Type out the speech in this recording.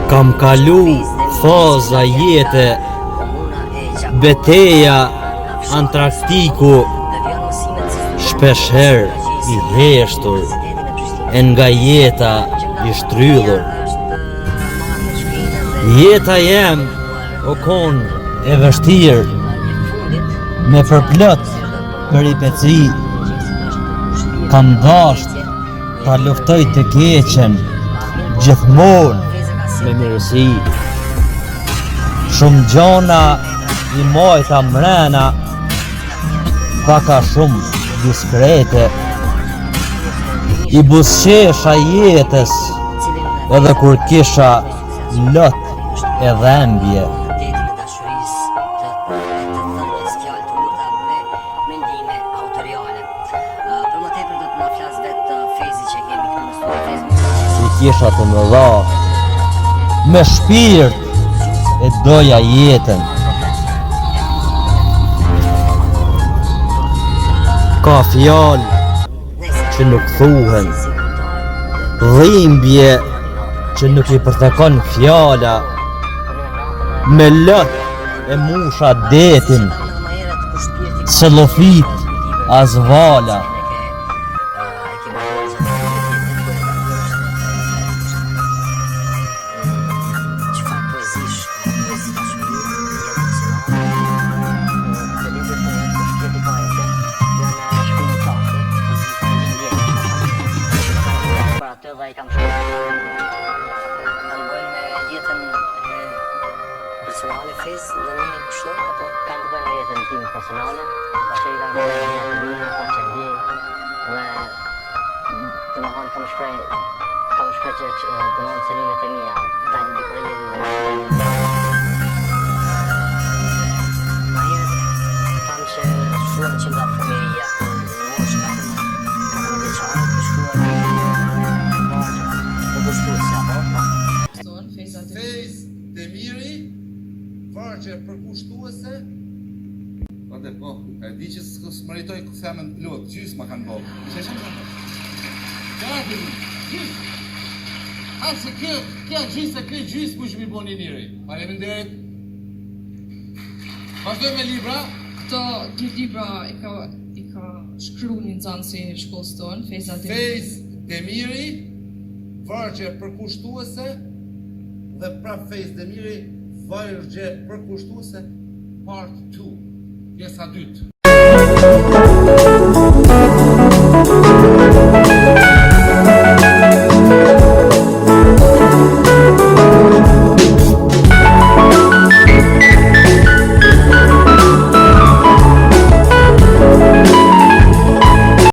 Kam kalu faza jete, beteja Antarktiku, shpesher i heshtur, e nga jeta i shtrydhur. Jeta jem o kon e vështirë, me përplot peripeci. Kam dasht ta luftoj të keqen, gjithmonë me mirësi. Shumë gjona i mojta mrena, paka shumë diskrete. I busqesha jetës, edhe kur kisha lot e dhembje. Si kisha të më dha, me shpirt e doja jetën. Ka fjallë që nuk thuhen, dhimbje që nuk i përtekon fjala, me lot e musha detin, cellofit as vala. I kam shkuar kam bënë me jetën personale fes në një kështu, apo kam të bënë me jetën time personale, pashtë i kam bënë me jetën time, pa që ndi, dhe të më thonë kam shprej që të më thonë cëlimet e mija, dalë në për jetën dhe ma jetë, tham që shruan që nga fëmija, mosh ka të veçarë, të shkuar Fejz Demiri, vargje përkushtuese. Vate po, e di që s'mëritoj femën plot, gjys ma kanë bërë. Asë kjo gjys ku shmi bo një njëri. Faleminderit. Vazhdoj me libra. Këto dy libra i ka shkru një nxënësi i shkollës tonë, Fejz Demiri, vargje përkushtuese, dhe prap Fejz Demiri, vargje përkushtuese, part 2, pjesa 2.